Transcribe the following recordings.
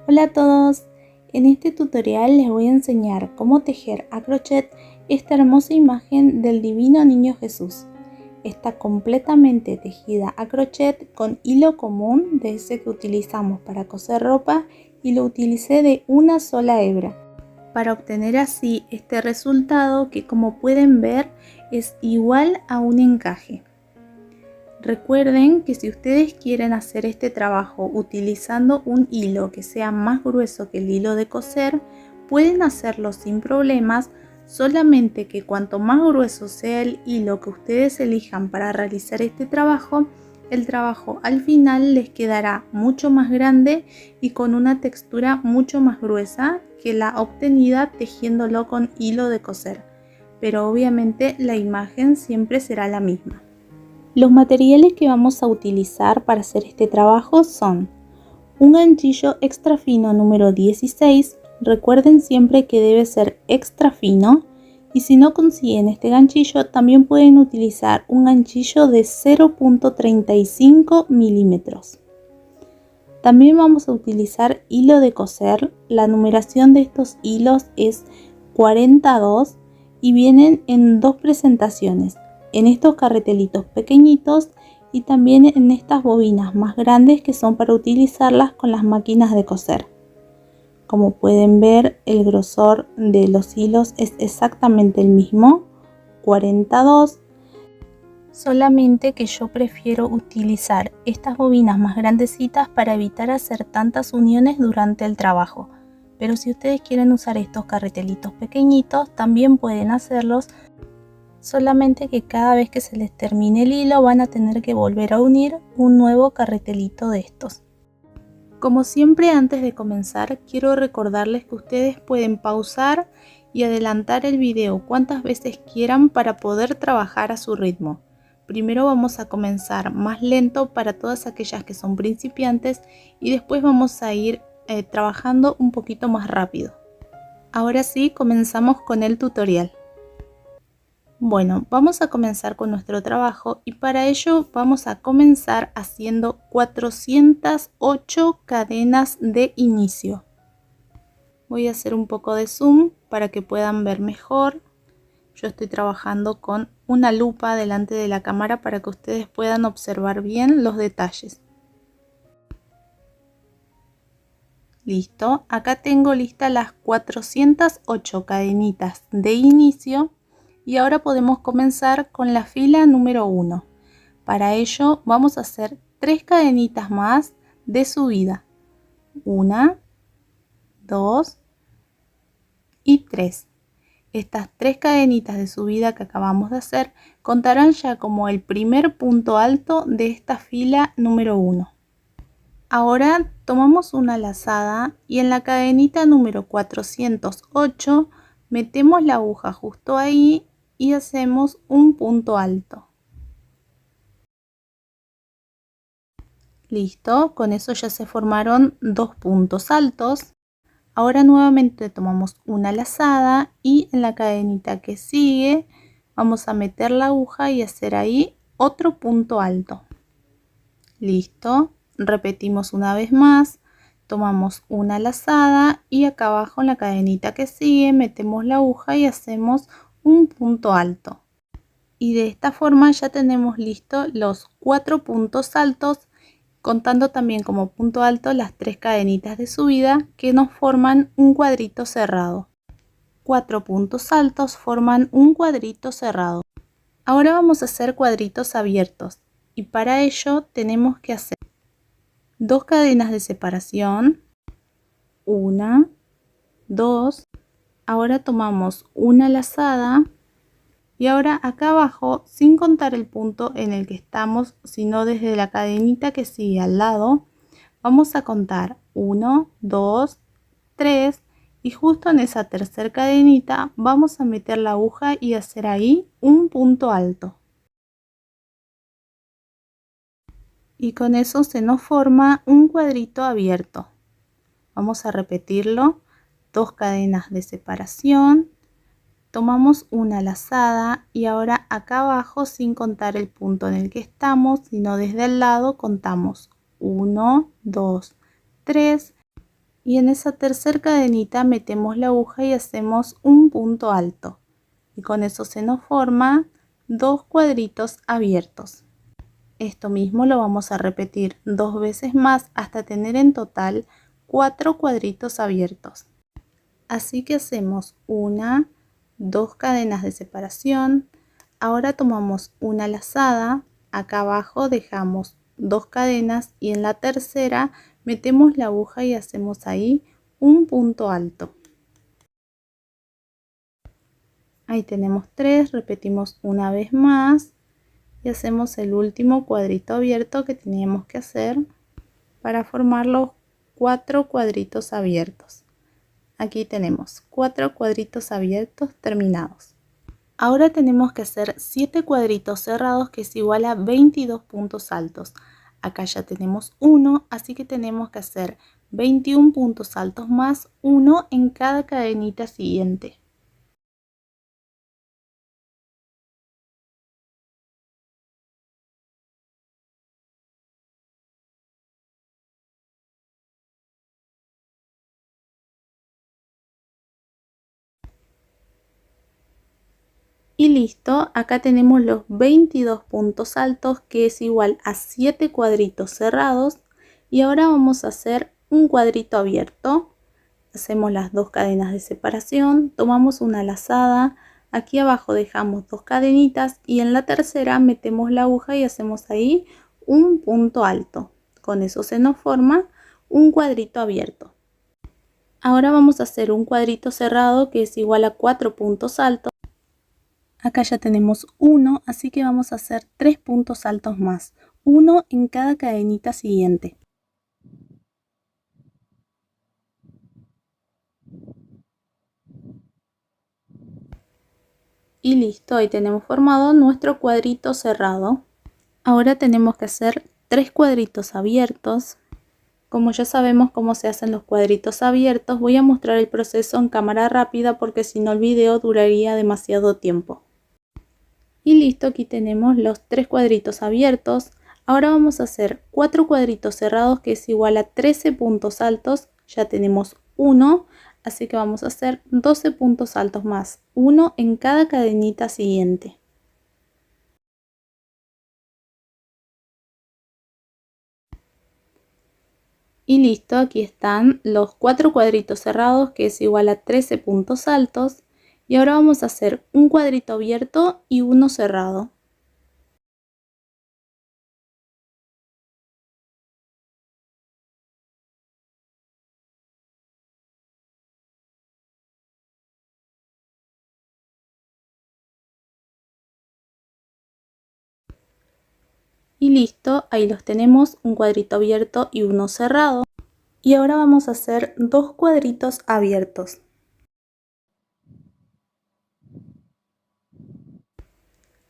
Hola a todos, en este tutorial les voy a enseñar cómo tejer a crochet esta hermosa imagen del Divino Niño Jesús. Está completamente tejida a crochet con hilo común de ese que utilizamos para coser ropa y lo utilicé de una sola hebra para obtener así este resultado que, como pueden ver, es igual a un encaje. Recuerden que si ustedes quieren hacer este trabajo utilizando un hilo que sea más grueso que el hilo de coser, pueden hacerlo sin problemas, solamente que cuanto más grueso sea el hilo que ustedes elijan para realizar este trabajo, el trabajo al final les quedará mucho más grande y con una textura mucho más gruesa que la obtenida tejiéndolo con hilo de coser, pero obviamente la imagen siempre será la misma. Los materiales que vamos a utilizar para hacer este trabajo son un ganchillo extra fino número 16, recuerden siempre que debe ser extra fino, y si no consiguen este ganchillo también pueden utilizar un ganchillo de 0.35 milímetros. También vamos a utilizar hilo de coser, la numeración de estos hilos es 42 y vienen en dos presentaciones, en estos carretelitos pequeñitos y también en estas bobinas más grandes que son para utilizarlas con las máquinas de coser. Como pueden ver, el grosor de los hilos es exactamente el mismo, 42, solamente que yo prefiero utilizar estas bobinas más grandecitas para evitar hacer tantas uniones durante el trabajo. Pero si ustedes quieren usar estos carretelitos pequeñitos, también pueden hacerlos, solamente que cada vez que se les termine el hilo van a tener que volver a unir un nuevo carretelito de estos. Como siempre, antes de comenzar, quiero recordarles que ustedes pueden pausar y adelantar el video cuantas veces quieran para poder trabajar a su ritmo. Primero vamos a comenzar más lento para todas aquellas que son principiantes y después vamos a ir trabajando un poquito más rápido. Ahora sí, comenzamos con el tutorial. Bueno, vamos a comenzar con nuestro trabajo y para ello vamos a comenzar haciendo 408 cadenas de inicio. Voy a hacer un poco de zoom para que puedan ver mejor. Yo estoy trabajando con una lupa delante de la cámara para que ustedes puedan observar bien los detalles. Listo, acá tengo listas las 408 cadenitas de inicio. Y ahora podemos comenzar con la fila número 1. Para ello vamos a hacer 3 cadenitas más de subida. 1, 2 y 3. Estas 3 cadenitas de subida que acabamos de hacer contarán ya como el primer punto alto de esta fila número 1. Ahora tomamos una lazada y en la cadenita número 408 metemos la aguja justo ahí y hacemos un punto alto. Listo, con eso ya se formaron 2 puntos altos. Ahora nuevamente tomamos una lazada y en la cadenita que sigue vamos a meter la aguja y hacer ahí otro punto alto. Listo, repetimos una vez más, tomamos una lazada y acá abajo en la cadenita que sigue metemos la aguja y hacemos un punto alto. Y de esta forma ya tenemos listos los 4 puntos altos, contando también como punto alto las 3 cadenitas de subida que nos forman un cuadrito cerrado. 4 puntos altos forman un cuadrito cerrado. Ahora vamos a hacer cuadritos abiertos y para ello tenemos que hacer 2 cadenas de separación, 1, 2, ahora tomamos una lazada. Y ahora acá abajo, sin contar el punto en el que estamos, sino desde la cadenita que sigue al lado, vamos a contar 1, 2, 3 y justo en esa tercera cadenita vamos a meter la aguja y hacer ahí un punto alto. Y con eso se nos forma un cuadrito abierto. Vamos a repetirlo, 2 cadenas de separación. Tomamos una lazada y ahora acá abajo, sin contar el punto en el que estamos, sino desde el lado, contamos 1, 2, 3 y en esa tercera cadenita metemos la aguja y hacemos un punto alto, y con eso se nos forma 2 cuadritos abiertos. Esto mismo lo vamos a repetir 2 veces más hasta tener en total 4 cuadritos abiertos. Así que hacemos 1, 2 cadenas de separación. Ahora tomamos una lazada, acá abajo dejamos 2 cadenas y en la tercera metemos la aguja y hacemos ahí un punto alto. Ahí tenemos 3, repetimos una vez más y hacemos el último cuadrito abierto que teníamos que hacer para formar los 4 cuadritos abiertos. Aquí tenemos 4 cuadritos abiertos terminados. Ahora tenemos que hacer 7 cuadritos cerrados, que es igual a 22 puntos altos. Acá ya tenemos 1, así que tenemos que hacer 21 puntos altos más 1 en cada cadenita siguiente. Y listo, acá tenemos los 22 puntos altos, que es igual a 7 cuadritos cerrados. Y ahora vamos a hacer un cuadrito abierto. Hacemos las 2 cadenas de separación, tomamos una lazada, aquí abajo dejamos 2 cadenitas y en la tercera metemos la aguja y hacemos ahí un punto alto. Con eso se nos forma un cuadrito abierto. Ahora vamos a hacer un cuadrito cerrado, que es igual a 4 puntos altos. Acá ya tenemos 1, así que vamos a hacer 3 puntos altos más, 1 en cada cadenita siguiente. Y listo, ahí tenemos formado nuestro cuadrito cerrado. Ahora tenemos que hacer 3 cuadritos abiertos. Como ya sabemos cómo se hacen los cuadritos abiertos, voy a mostrar el proceso en cámara rápida porque si no el video duraría demasiado tiempo. Y listo, aquí tenemos los 3 cuadritos abiertos. Ahora vamos a hacer 4 cuadritos cerrados, que es igual a 13 puntos altos. Ya tenemos 1, así que vamos a hacer 12 puntos altos más, 1 en cada cadenita siguiente. Y listo, aquí están los 4 cuadritos cerrados, que es igual a 13 puntos altos. Y ahora vamos a hacer un cuadrito abierto y uno cerrado. Y listo, ahí los tenemos, un cuadrito abierto y uno cerrado. Y ahora vamos a hacer 2 cuadritos abiertos.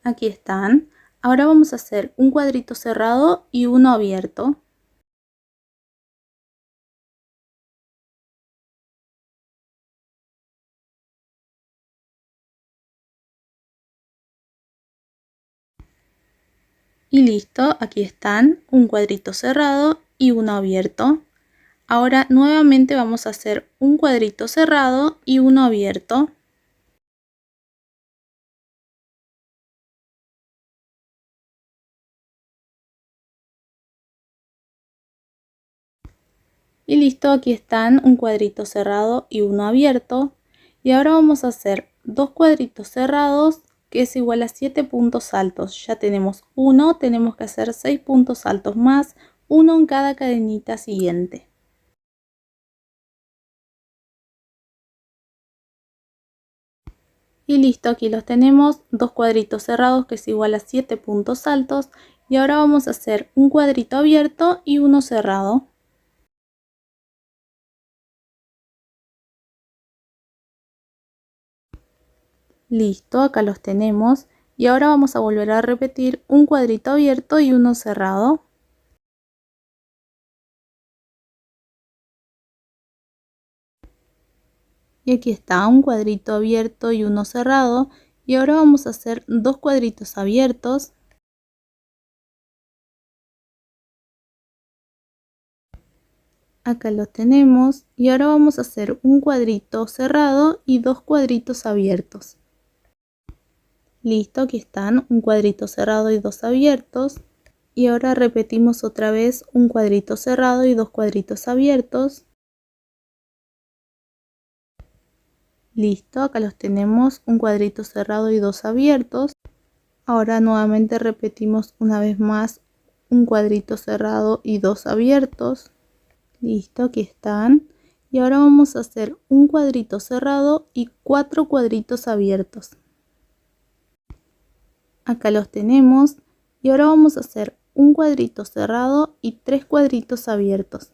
Aquí están. Ahora vamos a hacer un cuadrito cerrado y uno abierto. Y listo, aquí están, un cuadrito cerrado y uno abierto. Ahora nuevamente vamos a hacer un cuadrito cerrado y uno abierto. Y listo, aquí están, un cuadrito cerrado y uno abierto. Y ahora vamos a hacer 2 cuadritos cerrados, que es igual a 7 puntos altos. Ya tenemos 1, tenemos que hacer 6 puntos altos más, 1 en cada cadenita siguiente. Y listo, aquí los tenemos, 2 cuadritos cerrados, que es igual a 7 puntos altos. Y ahora vamos a hacer un cuadrito abierto y uno cerrado. Listo, acá los tenemos. Y ahora vamos a volver a repetir un cuadrito abierto y uno cerrado. Y aquí está, un cuadrito abierto y uno cerrado. Y ahora vamos a hacer 2 cuadritos abiertos. Acá lo tenemos y ahora vamos a hacer un cuadrito cerrado y dos cuadritos abiertos. Listo, aquí están un cuadrito cerrado y dos abiertos. Y ahora repetimos otra vez un cuadrito cerrado y dos cuadritos abiertos. Listo, acá los tenemos, un cuadrito cerrado y dos abiertos. Ahora nuevamente repetimos una vez más un cuadrito cerrado y dos abiertos. Listo, aquí están. Y ahora vamos a hacer un cuadrito cerrado y cuatro cuadritos abiertos. Acá los tenemos. Y ahora vamos a hacer un cuadrito cerrado y tres cuadritos abiertos.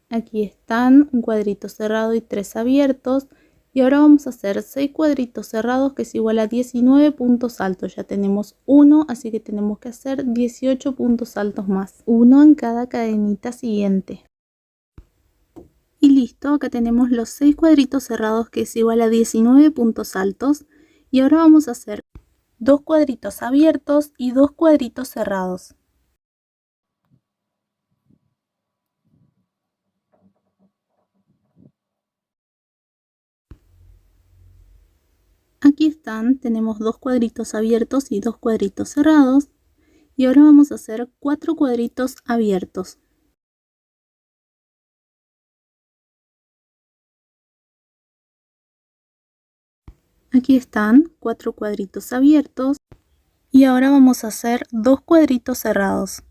Aquí están un cuadrito cerrado y tres abiertos. Y ahora vamos a hacer 6 cuadritos cerrados, que es igual a 19 puntos altos. Ya tenemos uno, así que tenemos que hacer 18 puntos altos más. Uno en cada cadenita siguiente. Y listo, acá tenemos los 6 cuadritos cerrados, que es igual a 19 puntos altos. Y ahora vamos a hacer 2 cuadritos abiertos y 2 cuadritos cerrados. Aquí están, tenemos 2 cuadritos abiertos y 2 cuadritos cerrados. Y ahora vamos a hacer 4 cuadritos abiertos. Aquí están 4 cuadritos abiertos. Y ahora vamos a hacer 2 cuadritos cerrados.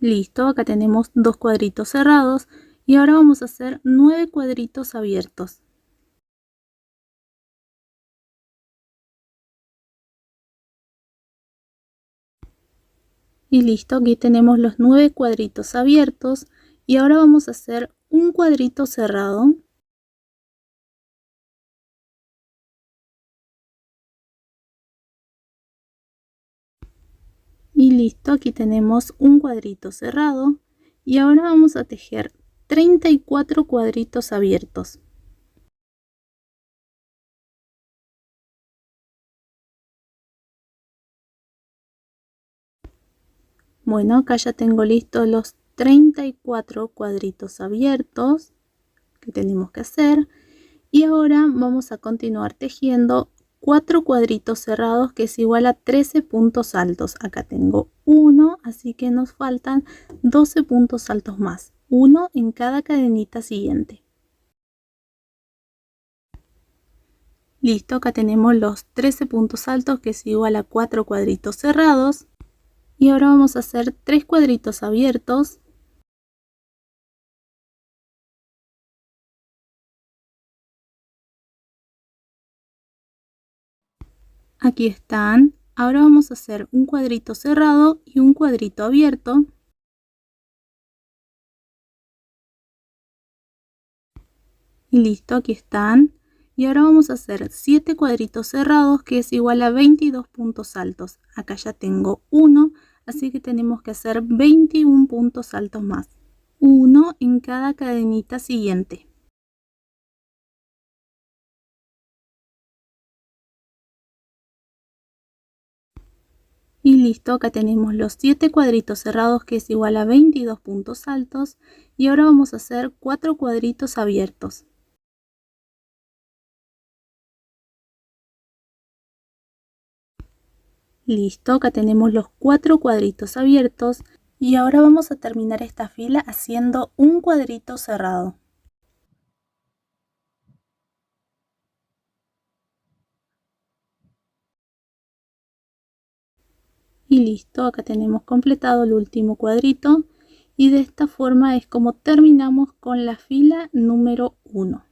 Listo, acá tenemos 2 cuadritos cerrados. Y ahora vamos a hacer 9 cuadritos abiertos. Y listo, aquí tenemos los 9 cuadritos abiertos. Y ahora vamos a hacer un cuadrito cerrado. Y listo, aquí tenemos un cuadrito cerrado. Y ahora vamos a tejer 34 cuadritos abiertos. Bueno, acá ya tengo listos los 34 cuadritos abiertos que tenemos que hacer. Y ahora vamos a continuar tejiendo 4 cuadritos cerrados, que es igual a 13 puntos altos. Acá tengo uno, así que nos faltan 12 puntos altos más. Uno en cada cadenita siguiente. Listo, acá tenemos los 13 puntos altos, que es igual a 4 cuadritos cerrados. Y ahora vamos a hacer 3 cuadritos abiertos. Aquí están. Ahora vamos a hacer un cuadrito cerrado y un cuadrito abierto. Y listo, aquí están. Y ahora vamos a hacer 7 cuadritos cerrados, que es igual a 22 puntos altos. Acá ya tengo uno, así que tenemos que hacer 21 puntos altos más. Uno en cada cadenita siguiente. Y listo, acá tenemos los 7 cuadritos cerrados, que es igual a 22 puntos altos. Y ahora vamos a hacer 4 cuadritos abiertos. Listo, acá tenemos los 4 cuadritos abiertos. Y ahora vamos a terminar esta fila haciendo un cuadrito cerrado. Y listo, acá tenemos completado el último cuadrito. Y de esta forma es como terminamos con la fila número 1.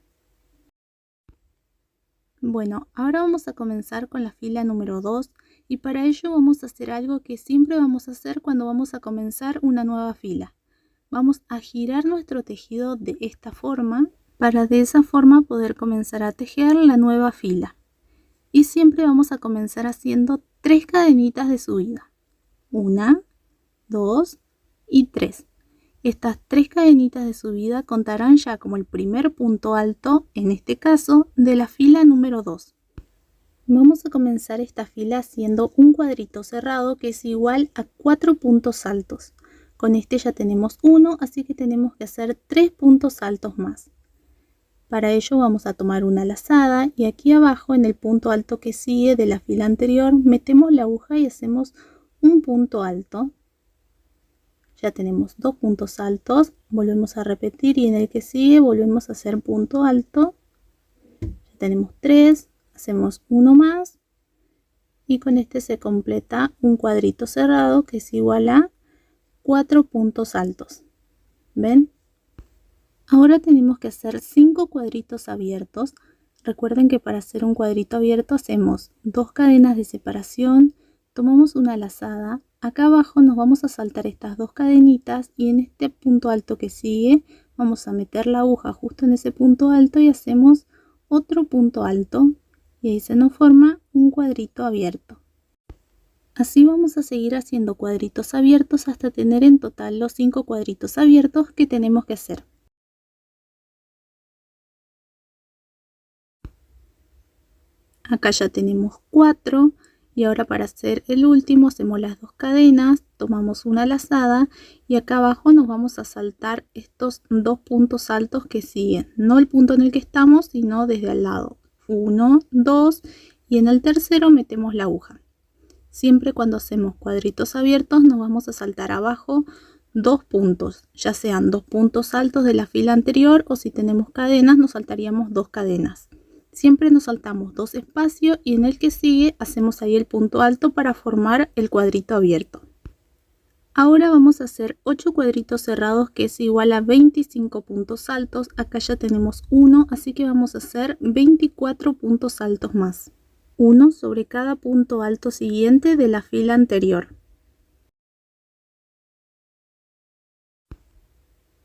Bueno, ahora vamos a comenzar con la fila número 2 y para ello vamos a hacer algo que siempre vamos a hacer cuando vamos a comenzar una nueva fila. Vamos a girar nuestro tejido de esta forma para de esa forma poder comenzar a tejer la nueva fila. Y siempre vamos a comenzar haciendo 3 cadenitas de subida. 1, 2 y 3. Estas 3 cadenitas de subida contarán ya como el primer punto alto, en este caso, de la fila número 2. Vamos a comenzar esta fila haciendo un cuadrito cerrado que es igual a 4 puntos altos. Con este ya tenemos uno, así que tenemos que hacer 3 puntos altos más. Para ello vamos a tomar una lazada y aquí abajo en el punto alto que sigue de la fila anterior metemos la aguja y hacemos un punto alto. Ya tenemos 2 puntos altos, volvemos a repetir y en el que sigue volvemos a hacer punto alto. Ya tenemos 3, hacemos uno más y con este se completa un cuadrito cerrado que es igual a 4 puntos altos. ¿Ven? Ahora tenemos que hacer 5 cuadritos abiertos. Recuerden que para hacer un cuadrito abierto hacemos 2 cadenas de separación, tomamos una lazada, acá abajo nos vamos a saltar estas 2 cadenitas y en este punto alto que sigue vamos a meter la aguja justo en ese punto alto y hacemos otro punto alto y ahí se nos forma un cuadrito abierto. Así vamos a seguir haciendo cuadritos abiertos hasta tener en total los 5 cuadritos abiertos que tenemos que hacer. Acá ya tenemos 4 y ahora para hacer el último hacemos las 2 cadenas, tomamos una lazada y acá abajo nos vamos a saltar estos 2 puntos altos que siguen, no el punto en el que estamos sino desde al lado, 1, 2 y en el tercero metemos la aguja. Siempre cuando hacemos cuadritos abiertos nos vamos a saltar abajo 2 puntos, ya sean 2 puntos altos de la fila anterior o si tenemos cadenas nos saltaríamos 2 cadenas. Siempre nos saltamos 2 espacios y en el que sigue hacemos ahí el punto alto para formar el cuadrito abierto. Ahora vamos a hacer 8 cuadritos cerrados que es igual a 25 puntos altos. Acá ya tenemos 1, así que vamos a hacer 24 puntos altos más. 1 sobre cada punto alto siguiente de la fila anterior.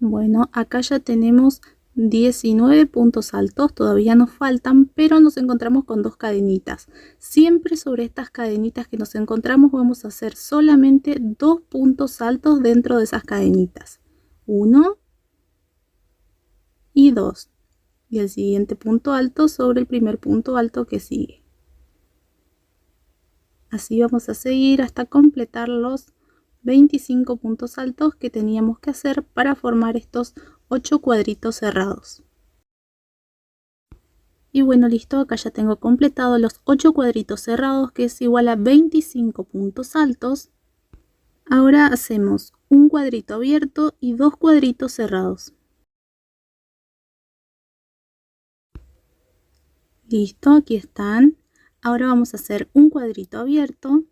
Bueno, acá ya tenemos 19 puntos altos, todavía nos faltan, pero nos encontramos con 2 cadenitas. Siempre sobre estas cadenitas que nos encontramos vamos a hacer solamente 2 puntos altos dentro de esas cadenitas. 1 y 2. Y el siguiente punto alto sobre el primer punto alto que sigue. Así vamos a seguir hasta completar los 25 puntos altos que teníamos que hacer para formar estos 8 cuadritos cerrados. Y bueno, listo, acá ya tengo completado los 8 cuadritos cerrados que es igual a 25 puntos altos. Ahora hacemos un cuadrito abierto y 2 cuadritos cerrados. Listo, aquí están. Ahora vamos a hacer un cuadrito abierto.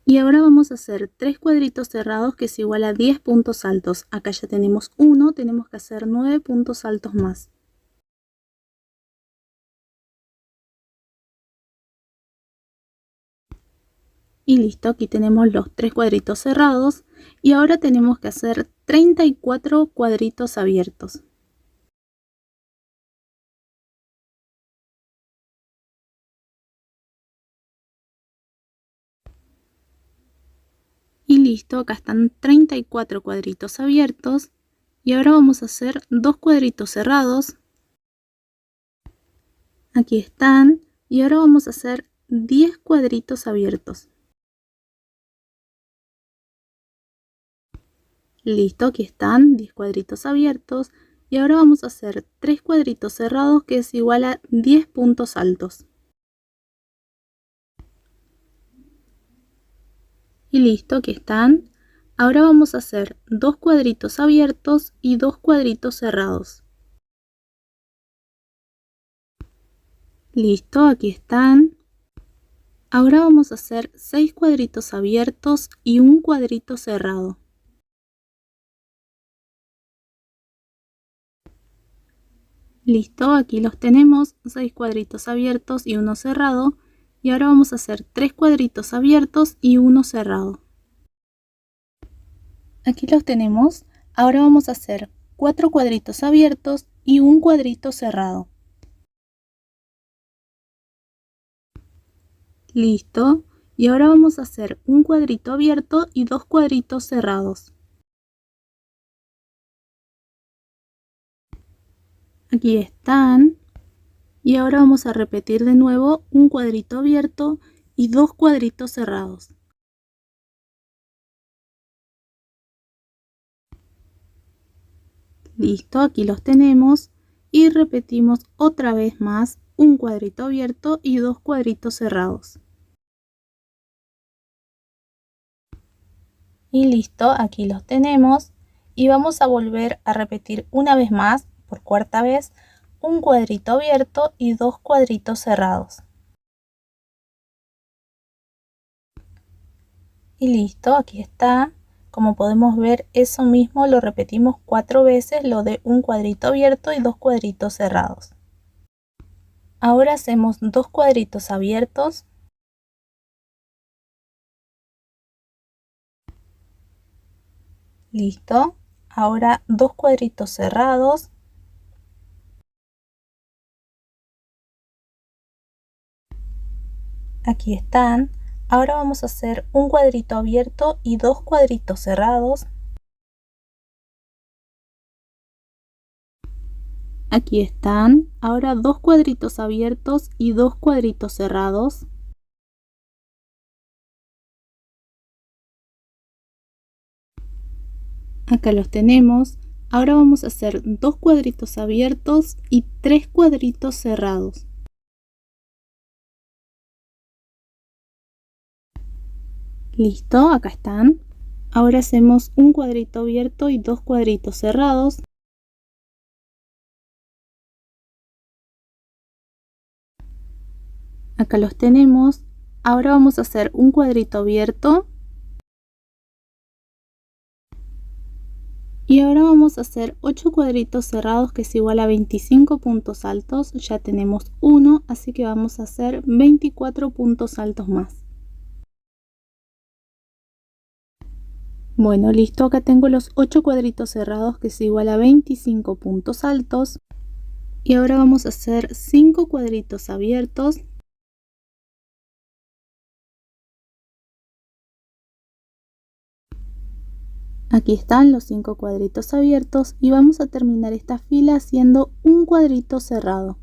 Y ahora vamos a hacer 3 cuadritos cerrados que es igual a 10 puntos altos. Acá ya tenemos 1, tenemos que hacer 9 puntos altos más. Y listo, aquí tenemos los 3 cuadritos cerrados. Y ahora tenemos que hacer 34 cuadritos abiertos. Y listo, acá están 34 cuadritos abiertos. Y ahora vamos a hacer 2 cuadritos cerrados. Aquí están. Y ahora vamos a hacer 10 cuadritos abiertos. Listo, aquí están 10 cuadritos abiertos. Y ahora vamos a hacer 3 cuadritos cerrados que es igual a 10 puntos altos. Y listo, aquí están. Ahora vamos a hacer 2 cuadritos abiertos y 2 cuadritos cerrados. Listo, aquí están. Ahora vamos a hacer 6 cuadritos abiertos y un cuadrito cerrado. Listo, aquí los tenemos, 6 cuadritos abiertos y uno cerrado. Y ahora vamos a hacer 3 cuadritos abiertos y uno cerrado. Aquí los tenemos. Ahora vamos a hacer 4 cuadritos abiertos y un cuadrito cerrado. Listo. Y ahora vamos a hacer un cuadrito abierto y 2 cuadritos cerrados. Aquí están. Y ahora vamos a repetir de nuevo un cuadrito abierto y dos cuadritos cerrados. Listo, aquí los tenemos. Y repetimos otra vez más un cuadrito abierto y dos cuadritos cerrados. Y listo, aquí los tenemos. Y vamos a volver a repetir una vez más, por cuarta vez, un cuadrito abierto y dos cuadritos cerrados. Y listo, aquí está. Como podemos ver, eso mismo lo repetimos 4 veces, lo de un cuadrito abierto y dos cuadritos cerrados. Ahora hacemos dos cuadritos abiertos. Listo. Ahora dos cuadritos cerrados. Aquí están. Ahora vamos a hacer un cuadrito abierto y dos cuadritos cerrados. Aquí están. Ahora dos cuadritos abiertos y dos cuadritos cerrados. Acá los tenemos. Ahora vamos a hacer dos cuadritos abiertos y tres cuadritos cerrados. Listo, acá están. Ahora hacemos un cuadrito abierto y dos cuadritos cerrados. Acá los tenemos. Ahora vamos a hacer un cuadrito abierto. Y ahora vamos a hacer 8 cuadritos cerrados, que es igual a 25 puntos altos. Ya tenemos uno, así que vamos a hacer 24 puntos altos más. Bueno, listo, acá tengo los 8 cuadritos cerrados, que es igual a 25 puntos altos. Y ahora vamos a hacer 5 cuadritos abiertos. Aquí están los 5 cuadritos abiertos y vamos a terminar esta fila haciendo un cuadrito cerrado.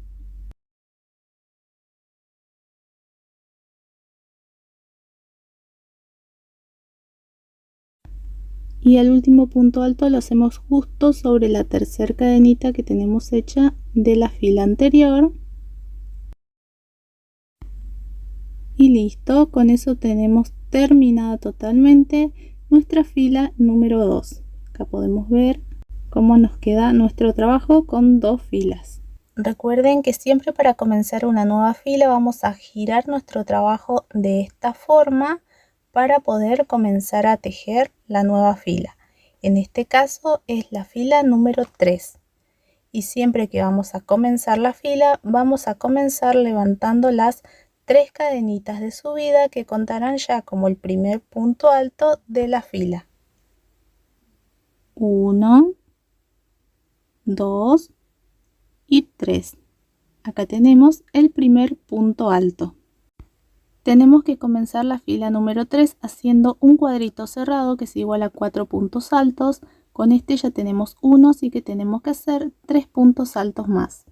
Y el último punto alto lo hacemos justo sobre la tercera cadenita que tenemos hecha de la fila anterior. Y listo, con eso tenemos terminada totalmente nuestra fila número 2. Acá podemos ver cómo nos queda nuestro trabajo con dos filas. Recuerden que siempre para comenzar una nueva fila vamos a girar nuestro trabajo de esta forma para poder comenzar a tejer la nueva fila. En este caso es la fila número 3. Y siempre que vamos a comenzar la fila, vamos a comenzar levantando las 3 cadenitas de subida que contarán ya como el primer punto alto de la fila. 1, 2 y 3. Acá tenemos el primer punto alto. Tenemos que comenzar la fila número 3 haciendo un cuadrito cerrado que es igual a 4 puntos altos. Con este ya tenemos 1, así que tenemos que hacer 3 puntos altos más.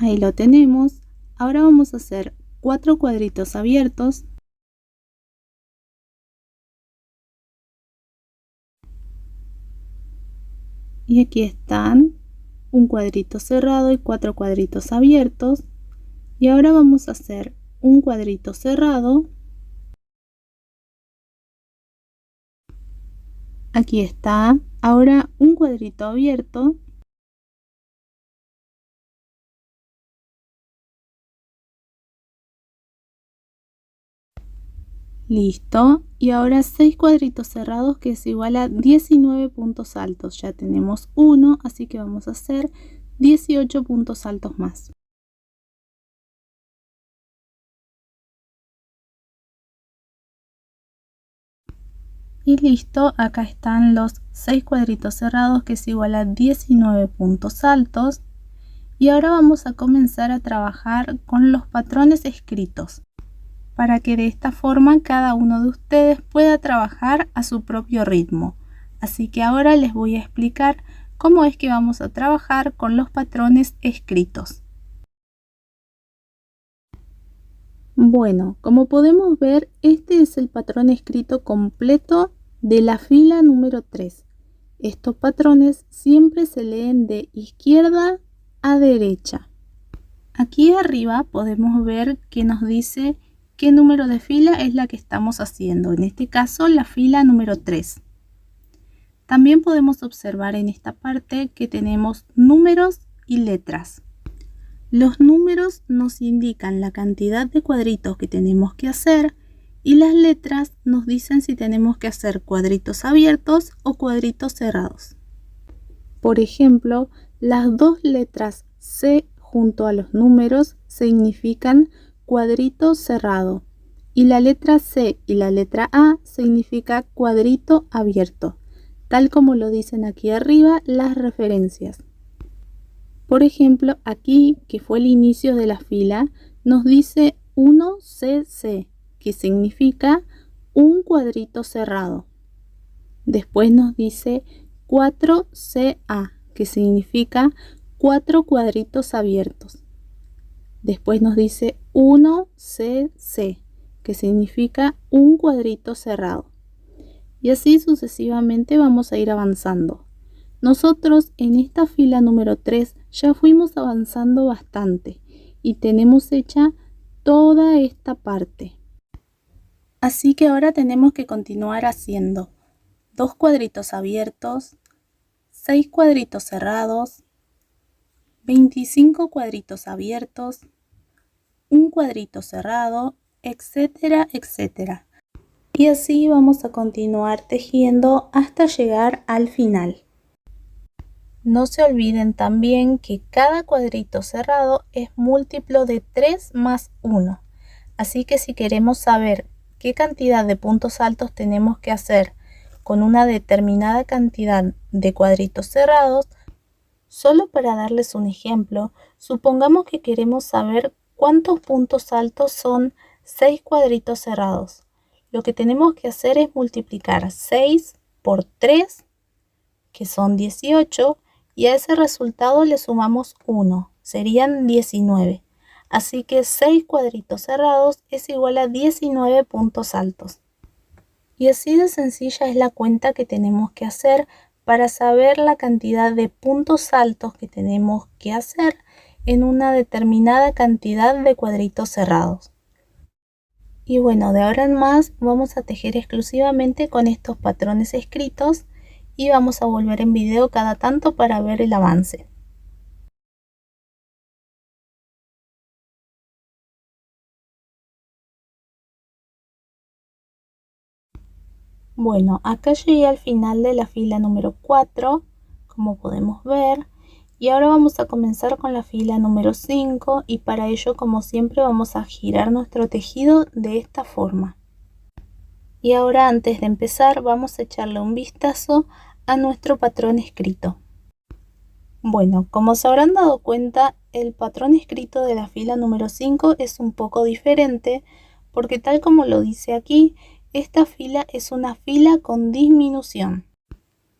Ahí lo tenemos. Ahora vamos a hacer 4 cuadritos abiertos. Y aquí están un cuadrito cerrado y 4 cuadritos abiertos. Y ahora vamos a hacer un cuadrito cerrado. Aquí está. Ahora un cuadrito abierto. Listo. Y ahora 6 cuadritos cerrados que es igual a 19 puntos altos. Ya tenemos uno, así que vamos a hacer 18 puntos altos más. Y listo, acá están los 6 cuadritos cerrados, que es igual a 19 puntos altos. Y ahora vamos a comenzar a trabajar con los patrones escritos, para que de esta forma cada uno de ustedes pueda trabajar a su propio ritmo. Así que ahora les voy a explicar cómo es que vamos a trabajar con los patrones escritos. Bueno, como podemos ver, este es el patrón escrito completo de la fila número 3. Estos patrones siempre se leen de izquierda a derecha. Aquí arriba podemos ver que nos dice qué número de fila es la que estamos haciendo. En este caso, la fila número 3. También podemos observar en esta parte que tenemos números y letras. Los números nos indican la cantidad de cuadritos que tenemos que hacer y las letras nos dicen si tenemos que hacer cuadritos abiertos o cuadritos cerrados. Por ejemplo, las dos letras C junto a los números significan cuadrito cerrado y la letra C y la letra A significa cuadrito abierto, tal como lo dicen aquí arriba las referencias. Por ejemplo, aquí, que fue el inicio de la fila, nos dice 1CC, que significa un cuadrito cerrado. Después nos dice 4CA, que significa 4 cuadritos abiertos. Después nos dice 1CC, que significa un cuadrito cerrado. Y así sucesivamente vamos a ir avanzando. Nosotros en esta fila número 3 ya fuimos avanzando bastante y tenemos hecha toda esta parte. Así que ahora tenemos que continuar haciendo 2 cuadritos abiertos, 6 cuadritos cerrados, 25 cuadritos abiertos, un cuadrito cerrado, etcétera, etcétera. Y así vamos a continuar tejiendo hasta llegar al final. No se olviden también que cada cuadrito cerrado es múltiplo de 3 más 1. Así que si queremos saber qué cantidad de puntos altos tenemos que hacer con una determinada cantidad de cuadritos cerrados, solo para darles un ejemplo, supongamos que queremos saber cuántos puntos altos son 6 cuadritos cerrados. Lo que tenemos que hacer es multiplicar 6 por 3, que son 18, y a ese resultado le sumamos 1, serían 19. Así que 6 cuadritos cerrados es igual a 19 puntos altos. Y así de sencilla es la cuenta que tenemos que hacer para saber la cantidad de puntos altos que tenemos que hacer en una determinada cantidad de cuadritos cerrados. Y bueno, de ahora en más vamos a tejer exclusivamente con estos patrones escritos y vamos a volver en video cada tanto para ver el avance. Bueno, acá llegué al final de la fila número 4, como podemos ver, y ahora vamos a comenzar con la fila número 5 y para ello, como siempre, vamos a girar nuestro tejido de esta forma. Y ahora, antes de empezar, vamos a echarle un vistazo a nuestro patrón escrito. Bueno, como se habrán dado cuenta, el patrón escrito de la fila número 5 es un poco diferente porque, tal como lo dice aquí, esta fila es una fila con disminución.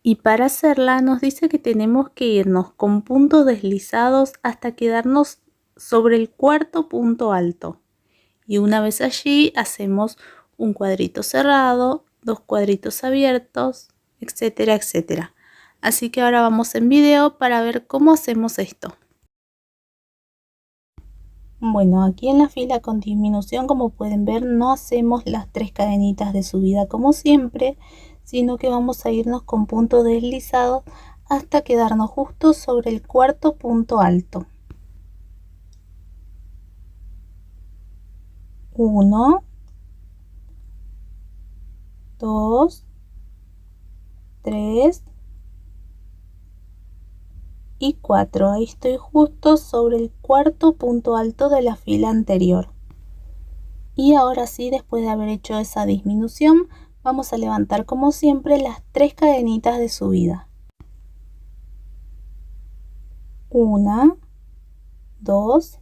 Y para hacerla nos dice que tenemos que irnos con puntos deslizados hasta quedarnos sobre el cuarto punto alto. Y una vez allí hacemos un cuadrito cerrado, 2 cuadritos abiertos, etcétera, etcétera. Así que ahora vamos en video para ver cómo hacemos esto. Bueno, aquí en la fila con disminución, como pueden ver, no hacemos las 3 cadenitas de subida como siempre, sino que vamos a irnos con puntos deslizados hasta quedarnos justo sobre el cuarto punto alto. 1, 2, 3 y 4. Ahí estoy justo sobre el cuarto punto alto de la fila anterior. Y ahora sí, después de haber hecho esa disminución, Vamos a levantar como siempre las 3 cadenitas de subida. 1, 2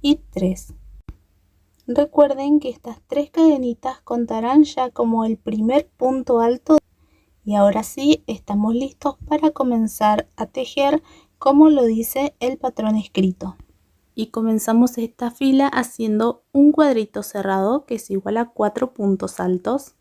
y 3. Recuerden que estas 3 cadenitas contarán ya como el primer punto alto. Y ahora sí, estamos listos para comenzar a tejer como lo dice el patrón escrito. Y comenzamos esta fila haciendo un cuadrito cerrado que es igual a 4 puntos altos.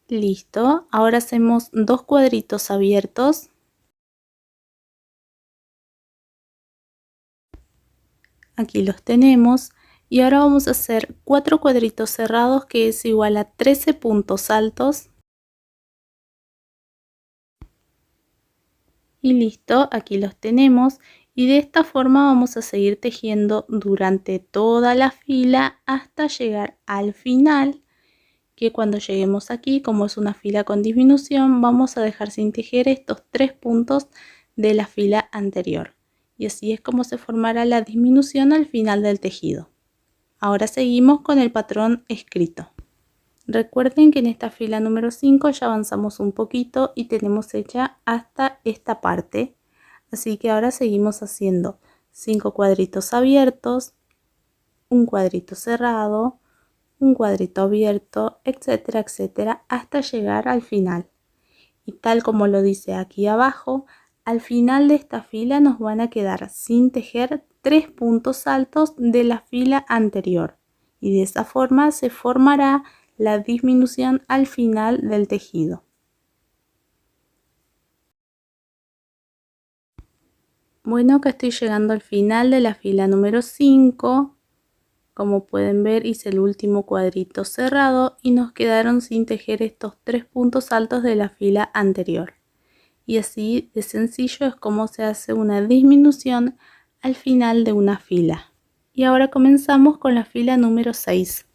Listo, ahora hacemos 2 cuadritos abiertos. Aquí los tenemos. Y ahora vamos a hacer 4 cuadritos cerrados que es igual a 13 puntos altos. Y listo, aquí los tenemos. Y de esta forma vamos a seguir tejiendo durante toda la fila hasta llegar al final. Que cuando lleguemos aquí, como es una fila con disminución, vamos a dejar sin tejer estos 3 puntos de la fila anterior. Y así es como se formará la disminución al final del tejido. Ahora seguimos con el patrón escrito. Recuerden que en esta fila número 5 ya avanzamos un poquito y tenemos hecha hasta esta parte. Así que ahora seguimos haciendo 5 cuadritos abiertos, un cuadrito cerrado, un cuadrito abierto, etcétera, etcétera, hasta llegar al final. Y tal como lo dice aquí abajo, al final de esta fila nos van a quedar sin tejer 3 puntos altos de la fila anterior. Y de esa forma se formará la disminución al final del tejido. Bueno, acá estoy llegando al final de la fila número 5. Como pueden ver, hice el último cuadrito cerrado y nos quedaron sin tejer estos 3 puntos altos de la fila anterior. Y así de sencillo es como se hace una disminución al final de una fila. Y ahora comenzamos con la fila número 6.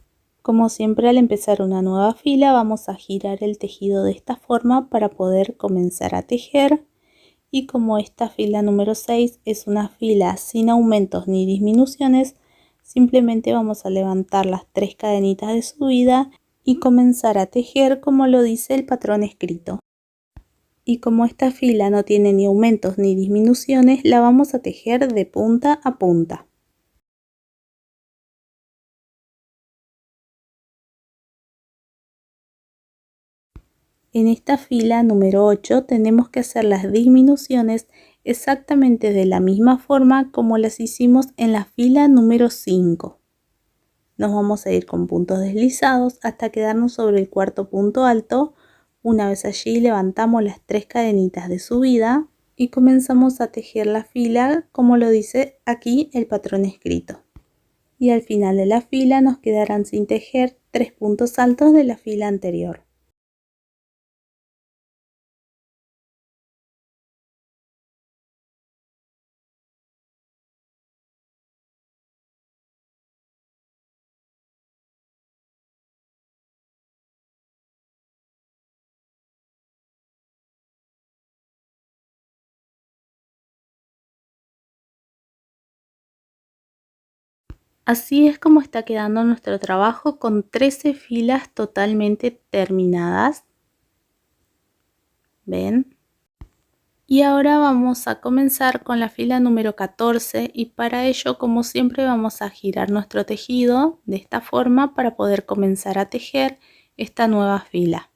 Como siempre, al empezar una nueva fila vamos a girar el tejido de esta forma para poder comenzar a tejer. Y como esta fila número 6 es una fila sin aumentos ni disminuciones, simplemente vamos a levantar las 3 cadenitas de subida y comenzar a tejer como lo dice el patrón escrito. Y como esta fila no tiene ni aumentos ni disminuciones, la vamos a tejer de punta a punta. En esta fila número 8 tenemos que hacer las disminuciones exactamente de la misma forma como las hicimos en la fila número 5. Nos vamos a ir con puntos deslizados hasta quedarnos sobre el cuarto punto alto. Una vez allí levantamos las 3 cadenitas de subida y comenzamos a tejer la fila como lo dice aquí el patrón escrito. Y al final de la fila nos quedarán sin tejer 3 puntos altos de la fila anterior. Así es como está quedando nuestro trabajo con 13 filas totalmente terminadas. ¿Ven? Y ahora vamos a comenzar con la fila número 14 y para ello, como siempre, vamos a girar nuestro tejido de esta forma para poder comenzar a tejer esta nueva fila.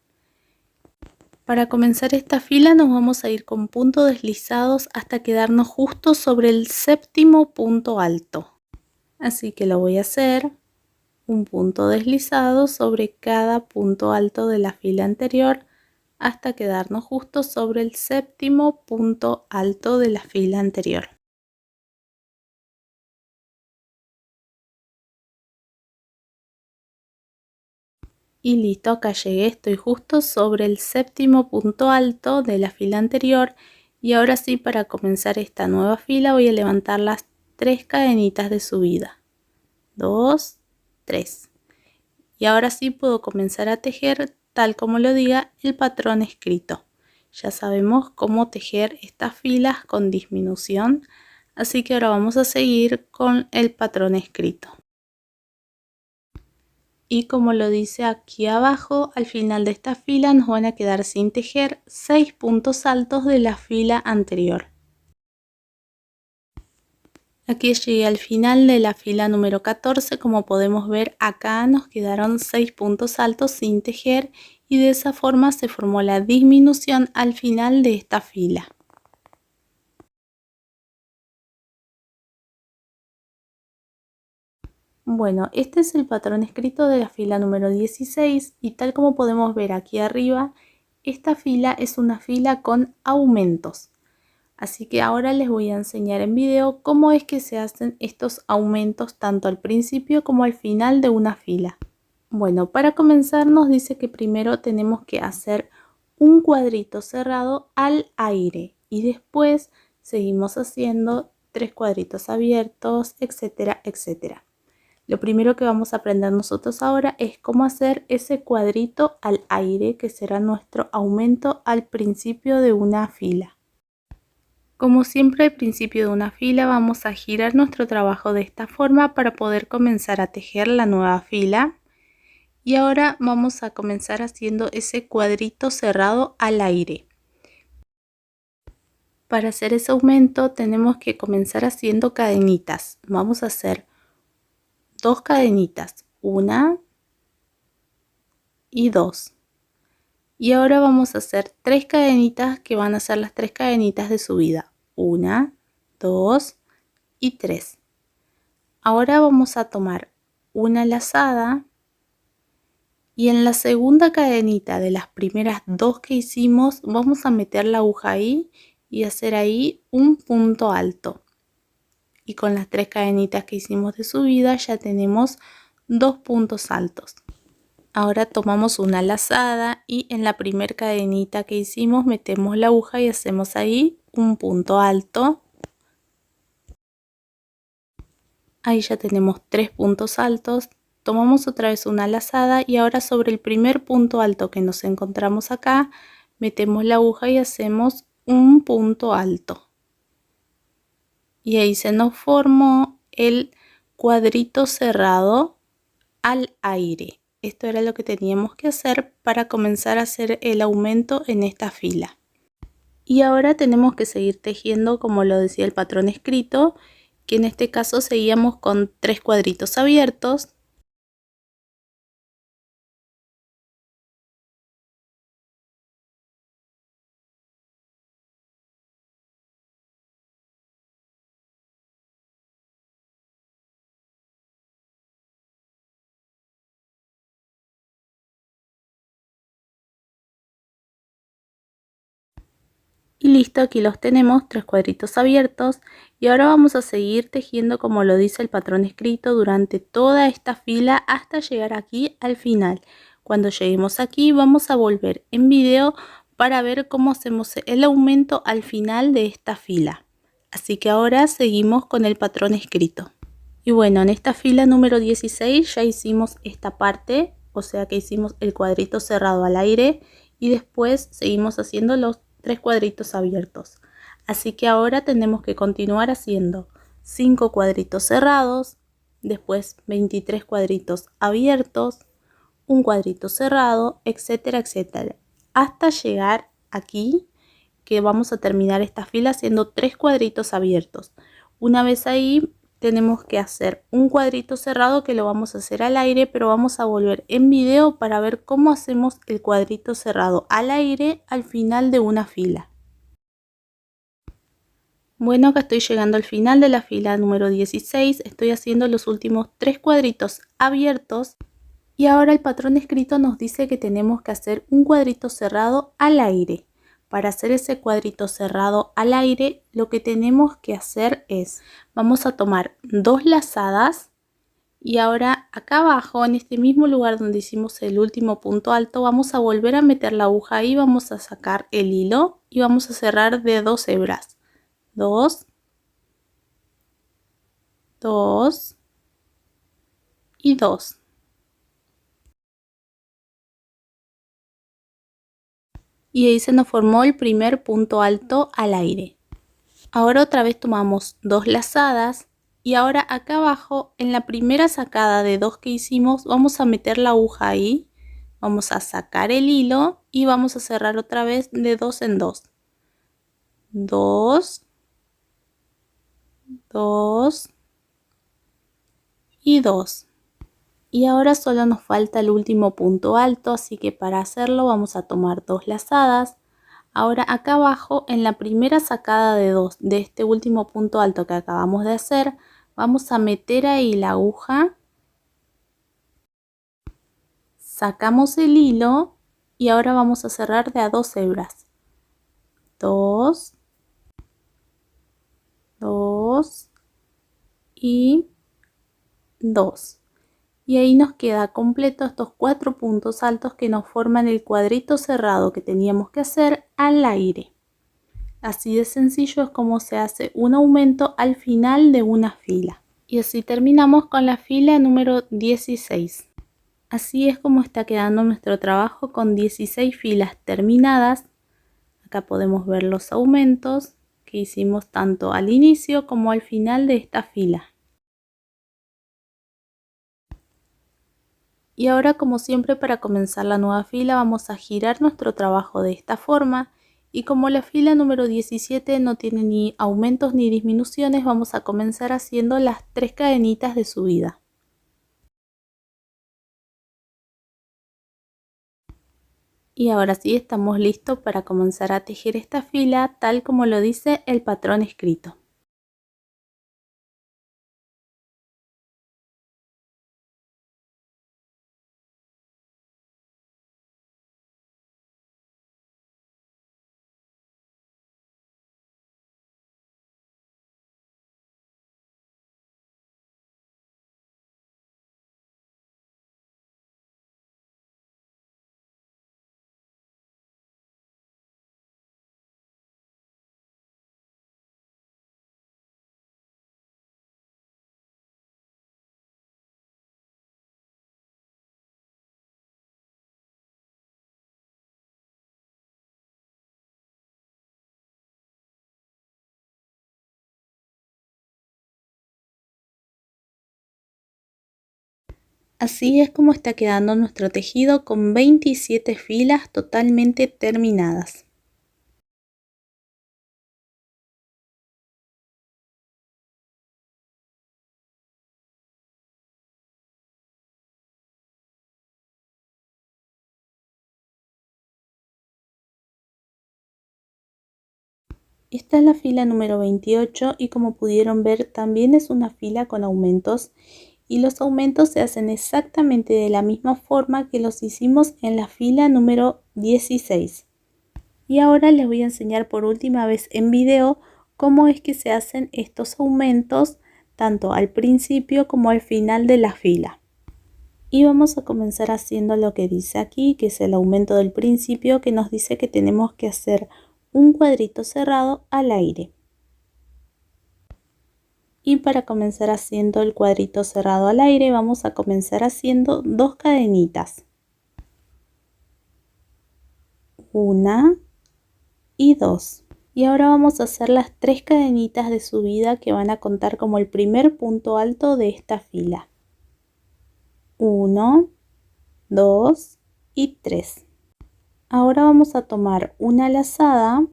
Para comenzar esta fila nos vamos a ir con puntos deslizados hasta quedarnos justo sobre el séptimo punto alto. Así que lo voy a hacer un punto deslizado sobre cada punto alto de la fila anterior hasta quedarnos justo sobre el séptimo punto alto de la fila anterior. Y listo, acá llegué, estoy justo sobre el séptimo punto alto de la fila anterior y ahora sí, para comenzar esta nueva fila voy a levantar las 3 cadenitas de subida. 2, 3. Y ahora sí puedo comenzar a tejer tal como lo diga el patrón escrito. Ya sabemos cómo tejer estas filas con disminución Así que ahora vamos a seguir con el patrón escrito. Y como lo dice aquí abajo, al final de esta fila nos van a quedar sin tejer 6 puntos altos de la fila anterior. Aquí llegué al final de la fila número 14, como podemos ver acá nos quedaron 6 puntos altos sin tejer y de esa forma se formó la disminución al final de esta fila. Bueno, este es el patrón escrito de la fila número 16 y tal como podemos ver aquí arriba, esta fila es una fila con aumentos. Así que ahora les voy a enseñar en video cómo es que se hacen estos aumentos tanto al principio como al final de una fila. Bueno, para comenzar nos dice que primero tenemos que hacer un cuadrito cerrado al aire y después seguimos haciendo 3 cuadritos abiertos, etcétera, etcétera. Lo primero que vamos a aprender nosotros ahora es cómo hacer ese cuadrito al aire, que será nuestro aumento al principio de una fila. Como siempre al principio de una fila vamos a girar nuestro trabajo de esta forma para poder comenzar a tejer la nueva fila. Y ahora vamos a comenzar haciendo ese cuadrito cerrado al aire. Para hacer ese aumento tenemos que comenzar haciendo cadenitas. Vamos a hacer 2 cadenitas, 1 y 2. Y ahora vamos a hacer 3 cadenitas que van a ser las 3 cadenitas de subida, 1, 2 y 3. Ahora vamos a tomar una lazada y en la segunda cadenita de las primeras 2 que hicimos vamos a meter la aguja ahí y hacer ahí un punto alto. Y con las 3 cadenitas que hicimos de subida ya tenemos 2 puntos altos. Ahora tomamos una lazada y en la primera cadenita que hicimos metemos la aguja y hacemos ahí un punto alto. Ahí ya tenemos 3 puntos altos. Tomamos otra vez una lazada y ahora sobre el primer punto alto que nos encontramos acá, metemos la aguja y hacemos un punto alto. Y ahí se nos formó el cuadrito cerrado al aire. Esto era lo que teníamos que hacer para comenzar a hacer el aumento en esta fila. Y ahora tenemos que seguir tejiendo como lo decía el patrón escrito, que en este caso seguíamos con 3 cuadritos abiertos. Y listo, aquí los tenemos, 3 cuadritos abiertos. Y ahora vamos a seguir tejiendo como lo dice el patrón escrito durante toda esta fila hasta llegar aquí al final. Cuando lleguemos aquí vamos a volver en video para ver cómo hacemos el aumento al final de esta fila. Así que ahora seguimos con el patrón escrito. Y bueno, en esta fila número 16 ya hicimos esta parte, o sea que hicimos el cuadrito cerrado al aire y después seguimos haciendo los 3 cuadritos abiertos. Así que ahora tenemos que continuar haciendo 5 cuadritos cerrados, después 23 cuadritos abiertos, un cuadrito cerrado, etcétera, etcétera, hasta llegar aquí que vamos a terminar esta fila haciendo 3 cuadritos abiertos. Una vez ahí tenemos que hacer un cuadrito cerrado que lo vamos a hacer al aire, pero vamos a volver en video para ver cómo hacemos el cuadrito cerrado al aire al final de una fila. Bueno, acá estoy llegando al final de la fila número 16, estoy haciendo los últimos 3 cuadritos abiertos y ahora el patrón escrito nos dice que tenemos que hacer un cuadrito cerrado al aire. Para hacer ese cuadrito cerrado al aire, lo que tenemos que hacer es, vamos a tomar 2 lazadas y ahora acá abajo, en este mismo lugar donde hicimos el último punto alto, vamos a volver a meter la aguja y vamos a sacar el hilo y vamos a cerrar de 2 hebras. 2, 2 y 2. Y ahí se nos formó el primer punto alto al aire. Ahora otra vez tomamos 2 lazadas y ahora acá abajo en la primera sacada de 2 que hicimos vamos a meter la aguja ahí, vamos a sacar el hilo y vamos a cerrar otra vez de 2 en 2. 2, 2 y 2. Y ahora solo nos falta el último punto alto, así que para hacerlo vamos a tomar 2 lazadas. Ahora acá abajo en la primera sacada de 2 de este último punto alto que acabamos de hacer, vamos a meter ahí la aguja, sacamos el hilo y ahora vamos a cerrar de a 2 hebras. 2, 2 y 2. Y ahí nos queda completo estos 4 puntos altos que nos forman el cuadrito cerrado que teníamos que hacer al aire. Así de sencillo es como se hace un aumento al final de una fila. Y así terminamos con la fila número 16. Así es como está quedando nuestro trabajo con 16 filas terminadas. Acá podemos ver los aumentos que hicimos tanto al inicio como al final de esta fila. Y ahora, como siempre, para comenzar la nueva fila vamos a girar nuestro trabajo de esta forma, y como la fila número 17 no tiene ni aumentos ni disminuciones, vamos a comenzar haciendo las 3 cadenitas de subida. Y ahora sí estamos listos para comenzar a tejer esta fila tal como lo dice el patrón escrito. Así es como está quedando nuestro tejido con 27 filas totalmente terminadas. Esta es la fila número 28 y como pudieron ver también es una fila con aumentos, y los aumentos se hacen exactamente de la misma forma que los hicimos en la fila número 16. Y ahora les voy a enseñar por última vez en video cómo es que se hacen estos aumentos tanto al principio como al final de la fila. Y vamos a comenzar haciendo lo que dice aquí, que es el aumento del principio, que nos dice que tenemos que hacer un cuadrito cerrado al aire. Y para comenzar haciendo el cuadrito cerrado al aire vamos a comenzar haciendo 2 cadenitas. Una y 2. Y ahora vamos a hacer las 3 cadenitas de subida que van a contar como el primer punto alto de esta fila. 1, 2 y 3. Ahora vamos a tomar una lazada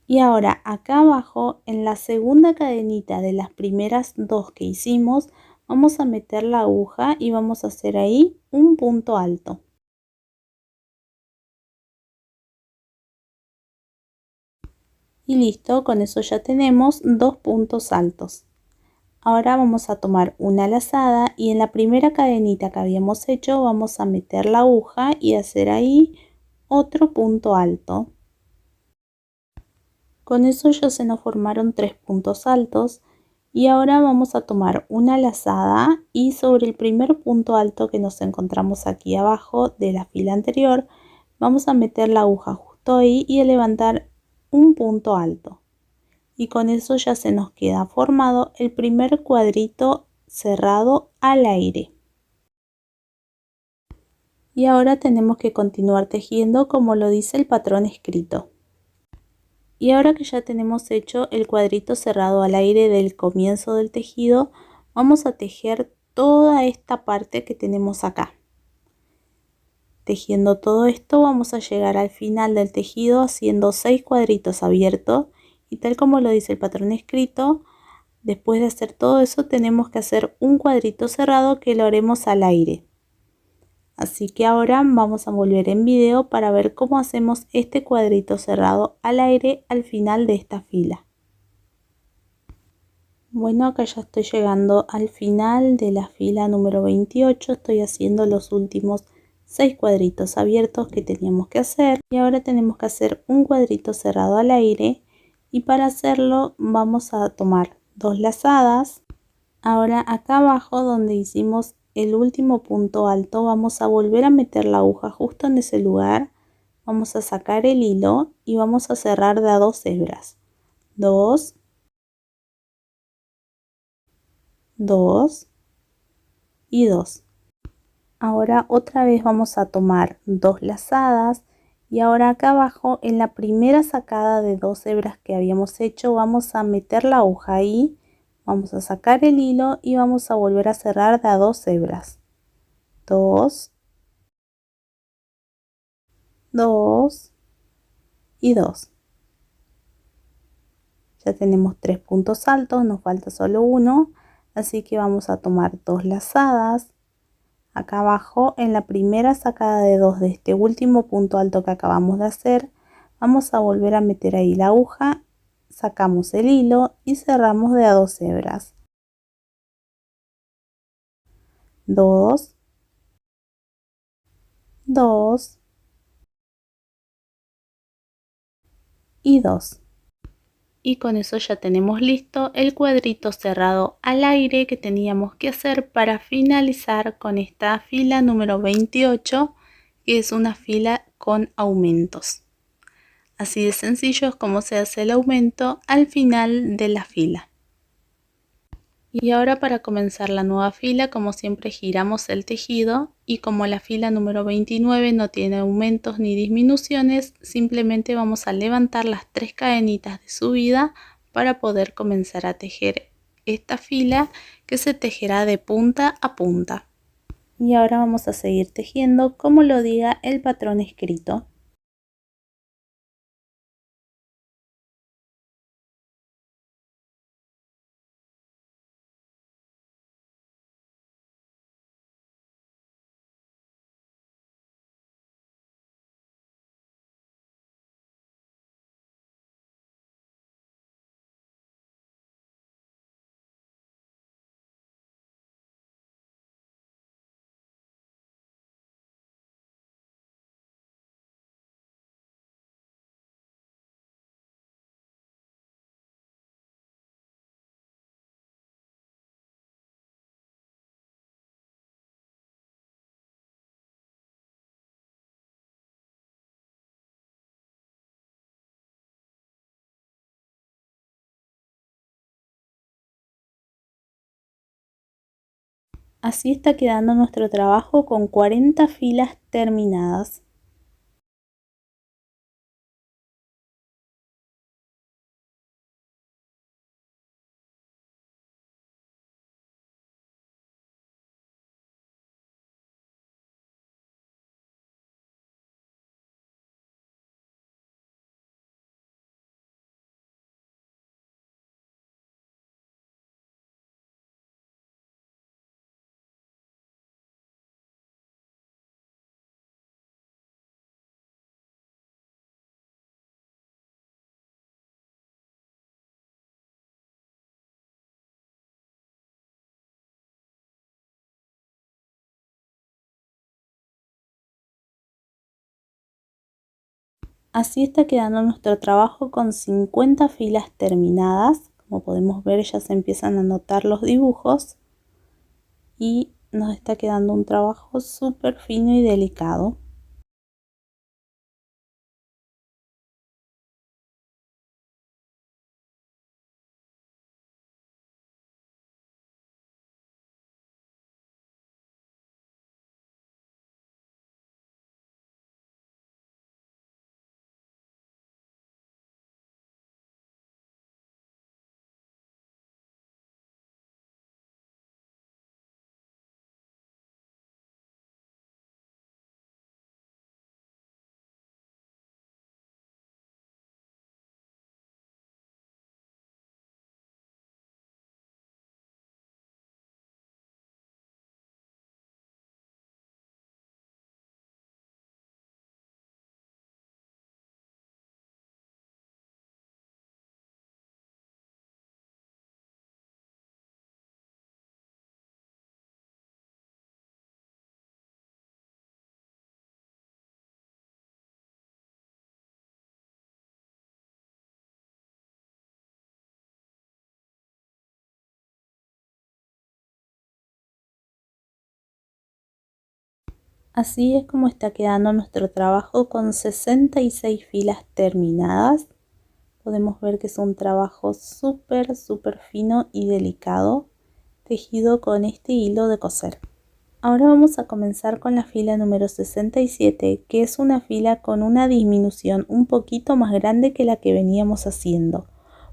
y ahora acá abajo en la segunda cadenita de las primeras 2 que hicimos vamos a meter la aguja y vamos a hacer ahí un punto alto. Y listo, con eso ya tenemos 2 puntos altos. Ahora vamos a tomar una lazada y en la primera cadenita que habíamos hecho vamos a meter la aguja y hacer ahí otro punto alto. Con eso ya se nos formaron 3 puntos altos, y ahora vamos a tomar una lazada y sobre el primer punto alto que nos encontramos aquí abajo de la fila anterior vamos a meter la aguja justo ahí y a levantar un punto alto, y con eso ya se nos queda formado el primer cuadrito cerrado al aire. Y ahora tenemos que continuar tejiendo como lo dice el patrón escrito. Y ahora que ya tenemos hecho el cuadrito cerrado al aire del comienzo del tejido, vamos a tejer toda esta parte que tenemos acá. Tejiendo todo esto vamos a llegar al final del tejido haciendo 6 cuadritos abiertos y tal como lo dice el patrón escrito, después de hacer todo eso tenemos que hacer un cuadrito cerrado que lo haremos al aire. Así que ahora vamos a volver en video para ver cómo hacemos este cuadrito cerrado al aire al final de esta fila. Bueno, acá ya estoy llegando al final de la fila número 28, estoy haciendo los últimos 6 cuadritos abiertos que teníamos que hacer y ahora tenemos que hacer un cuadrito cerrado al aire y para hacerlo vamos a tomar 2 lazadas. Ahora acá abajo donde hicimos el último punto alto vamos a volver a meter la aguja justo en ese lugar, vamos a sacar el hilo y vamos a cerrar de a 2 hebras, 2, 2 y 2. Ahora otra vez vamos a tomar 2 lazadas y ahora acá abajo en la primera sacada de 2 hebras que habíamos hecho vamos a meter la aguja ahí, vamos a sacar el hilo y vamos a volver a cerrar de a 2 hebras, 2, 2 y 2. Ya tenemos 3 puntos altos, nos falta solo uno, así que vamos a tomar 2 lazadas. Acá abajo en la primera sacada de 2 de este último punto alto que acabamos de hacer, vamos a volver a meter ahí la aguja, sacamos el hilo y cerramos de a 2 hebras. 2, 2 y 2. Y con eso ya tenemos listo el cuadrito cerrado al aire que teníamos que hacer para finalizar con esta fila número 28, que es una fila con aumentos. Así de sencillo es como se hace el aumento al final de la fila. Y ahora para comenzar la nueva fila, como siempre giramos el tejido y como la fila número 29 no tiene aumentos ni disminuciones, simplemente vamos a levantar las 3 cadenitas de subida para poder comenzar a tejer esta fila que se tejerá de punta a punta. Y ahora vamos a seguir tejiendo como lo diga el patrón escrito. Así está quedando nuestro trabajo con 40 filas terminadas. Así está quedando nuestro trabajo con 50 filas terminadas. Como podemos ver ya se empiezan a notar los dibujos y nos está quedando un trabajo súper fino y delicado. Así es como está quedando nuestro trabajo con 66 filas terminadas. Podemos ver que es un trabajo súper fino y delicado, tejido con este hilo de coser. Ahora vamos a comenzar con la fila número 67, que es una fila con una disminución un poquito más grande que la que veníamos haciendo,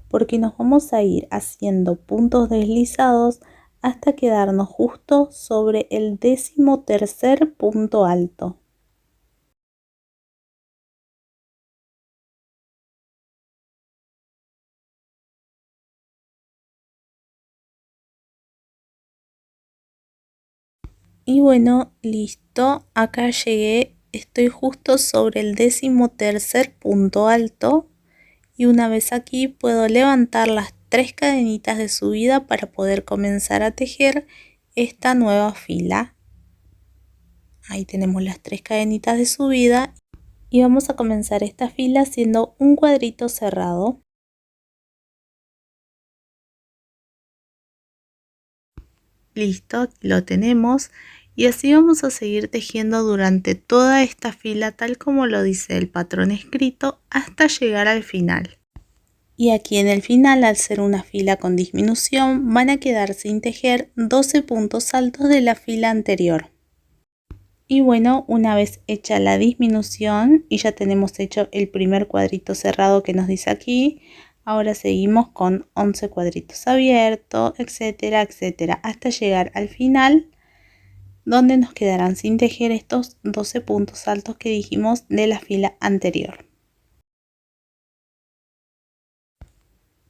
porque nos vamos a ir haciendo puntos deslizados hasta quedarnos justo sobre el 13º punto alto. Y bueno, listo, acá llegué, estoy justo sobre el 13º punto alto y una vez aquí puedo levantar las 3 cadenitas de subida para poder comenzar a tejer esta nueva fila. Ahí tenemos las 3 cadenitas de subida y vamos a comenzar esta fila haciendo un cuadrito cerrado. Listo, aquí lo tenemos y así vamos a seguir tejiendo durante toda esta fila tal como lo dice el patrón escrito hasta llegar al final. Y aquí en el final, al ser una fila con disminución, van a quedar sin tejer 12 puntos altos de la fila anterior. Y bueno, una vez hecha la disminución y ya tenemos hecho el primer cuadrito cerrado que nos dice aquí, ahora seguimos con 11 cuadritos abiertos, etcétera, etcétera, hasta llegar al final, donde nos quedarán sin tejer estos 12 puntos altos que dijimos de la fila anterior.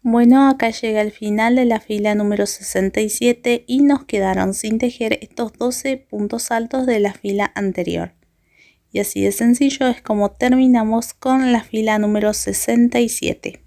Bueno, acá llega el final de la fila número 67 y nos quedaron sin tejer estos 12 puntos altos de la fila anterior. Y así de sencillo es como terminamos con la fila número 67.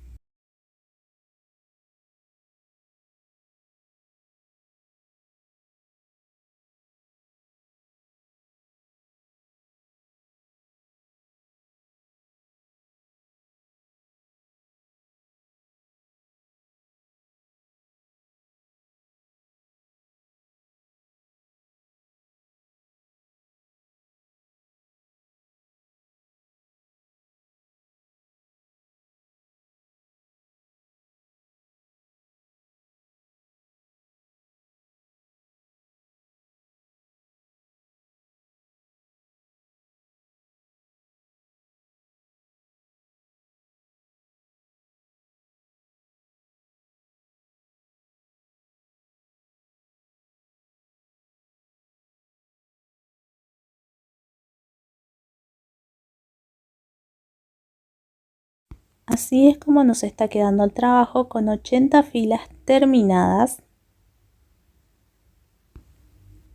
Así es como nos está quedando el trabajo con 80 filas terminadas.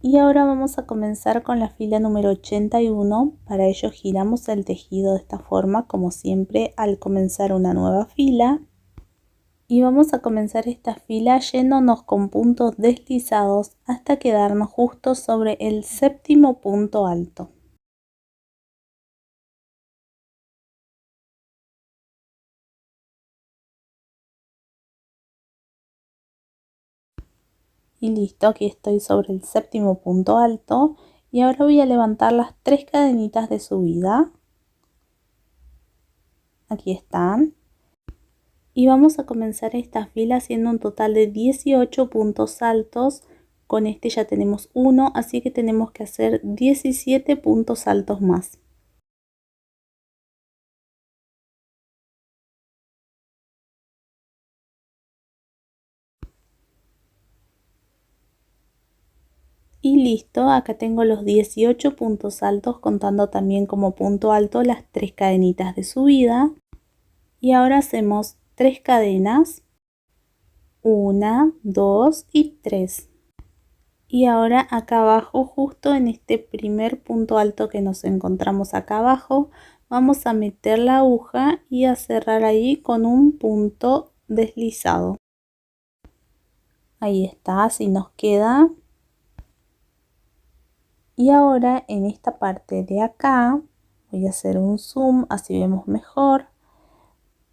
Y ahora vamos a comenzar con la fila número 81. Para ello giramos el tejido de esta forma, como siempre al comenzar una nueva fila. Y vamos a comenzar esta fila yéndonos con puntos deslizados hasta quedarnos justo sobre el 7º punto alto. Y listo, aquí estoy sobre el 7º punto alto y ahora voy a levantar las 3 cadenitas de subida. Aquí están. Y vamos a comenzar esta fila haciendo un total de 18 puntos altos. Con este ya tenemos uno, así que tenemos que hacer 17 puntos altos más. Y listo, acá tengo los 18 puntos altos, contando también como punto alto las 3 cadenitas de subida. Y ahora hacemos 3 cadenas, 1, 2 y 3. Y ahora acá abajo, justo en este primer punto alto que nos encontramos acá abajo, vamos a meter la aguja y a cerrar ahí con un punto deslizado. Ahí está, así nos queda. Y ahora en esta parte de acá, voy a hacer un zoom, así vemos mejor.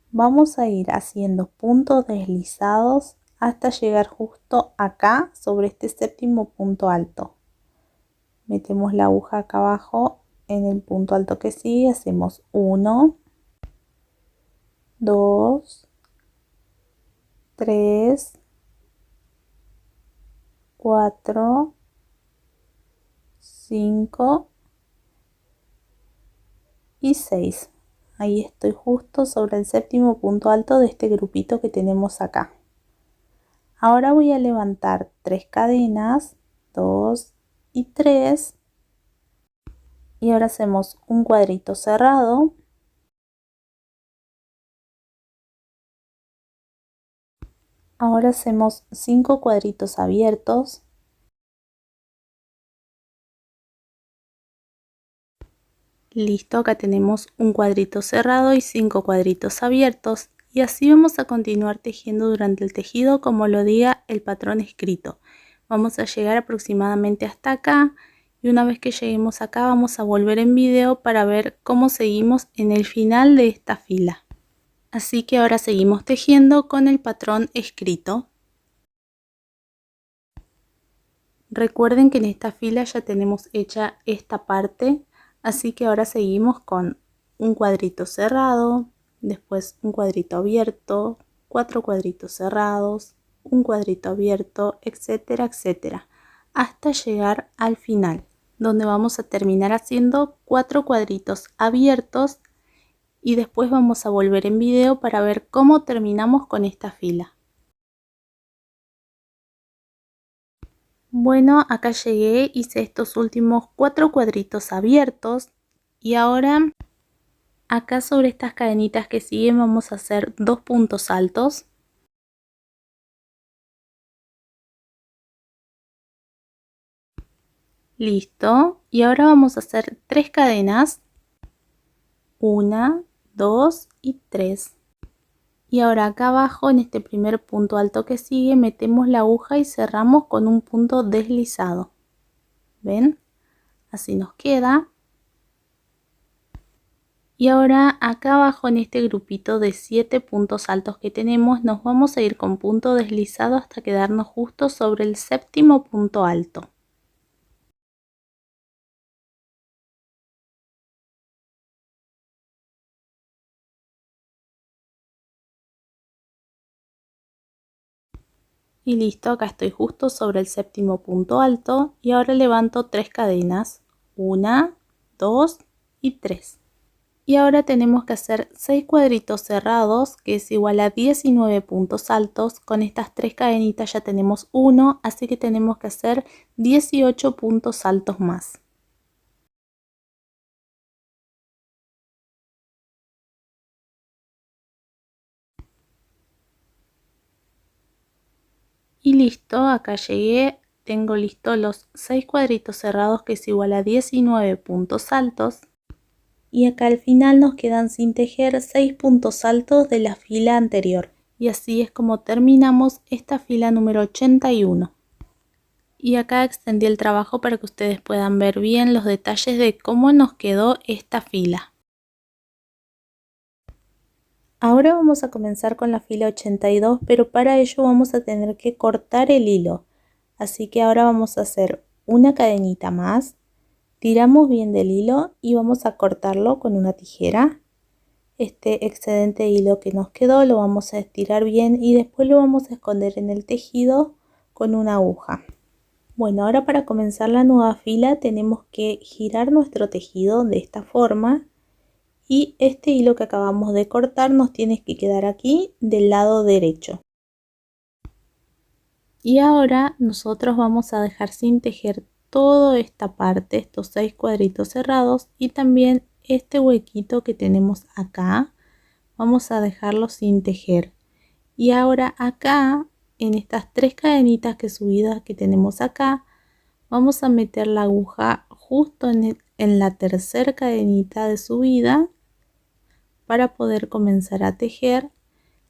Vamos a ir haciendo puntos deslizados hasta llegar justo acá sobre este 7º punto alto. metemos la aguja acá abajo en el punto alto que sigue, hacemos 1, 2, 3, 4, 5 y 6. Ahí estoy justo sobre el séptimo punto alto de este grupito que tenemos acá. Ahora voy a levantar 3 cadenas, 2 y 3. Y ahora hacemos un cuadrito cerrado. Ahora hacemos 5 cuadritos abiertos. Listo, acá tenemos un cuadrito cerrado y 5 cuadritos abiertos. Y así vamos a continuar tejiendo durante el tejido como lo diga el patrón escrito. Vamos a llegar aproximadamente hasta acá. Y una vez que lleguemos acá vamos a volver en video para ver cómo seguimos en el final de esta fila. Así que ahora seguimos tejiendo con el patrón escrito. Recuerden que en esta fila ya tenemos hecha esta parte, así que ahora seguimos con un cuadrito cerrado, después un cuadrito abierto, 4 cuadritos cerrados, un cuadrito abierto, etcétera, etcétera, hasta llegar al final, donde vamos a terminar haciendo 4 cuadritos abiertos y después vamos a volver en video para ver cómo terminamos con esta fila. Bueno, acá llegué, hice estos últimos 4 cuadritos abiertos y ahora acá sobre estas cadenitas que siguen vamos a hacer 2 puntos altos. Listo, y ahora vamos a hacer 3 cadenas, 1, 2 y 3. Y ahora acá abajo en este primer punto alto que sigue metemos la aguja y cerramos con un punto deslizado. ¿Ven? Así nos queda. Y ahora acá abajo en este grupito de 7 puntos altos que tenemos nos vamos a ir con punto deslizado hasta quedarnos justo sobre el séptimo punto alto. Y listo, acá estoy justo sobre el séptimo punto alto y ahora levanto 3 cadenas, 1, 2 y 3. Y ahora tenemos que hacer 6 cuadritos cerrados, que es igual a 19 puntos altos. Con estas 3 cadenitas ya tenemos 1, así que tenemos que hacer 18 puntos altos más. Y listo, acá llegué, tengo listo los 6 cuadritos cerrados que es igual a 19 puntos altos. Y acá al final nos quedan sin tejer 6 puntos altos de la fila anterior. Y así es como terminamos esta fila número 81. Y acá extendí el trabajo para que ustedes puedan ver bien los detalles de cómo nos quedó esta fila. Ahora vamos a comenzar con la fila 82, pero para ello vamos a tener que cortar el hilo. Así que ahora vamos a hacer una cadenita más, tiramos bien del hilo y vamos a cortarlo con una tijera. Este excedente de hilo que nos quedó lo vamos a estirar bien y después lo vamos a esconder en el tejido con una aguja. Bueno, ahora para comenzar la nueva fila tenemos que girar nuestro tejido de esta forma. Y este hilo que acabamos de cortar nos tiene que quedar aquí del lado derecho. Y ahora nosotros vamos a dejar sin tejer toda esta parte, estos 6 cuadritos cerrados y también este huequito que tenemos acá. Vamos a dejarlo sin tejer. Y ahora acá, en estas 3 cadenitas que subidas que tenemos acá, vamos a meter la aguja justo en la tercera cadenita de subida para poder comenzar a tejer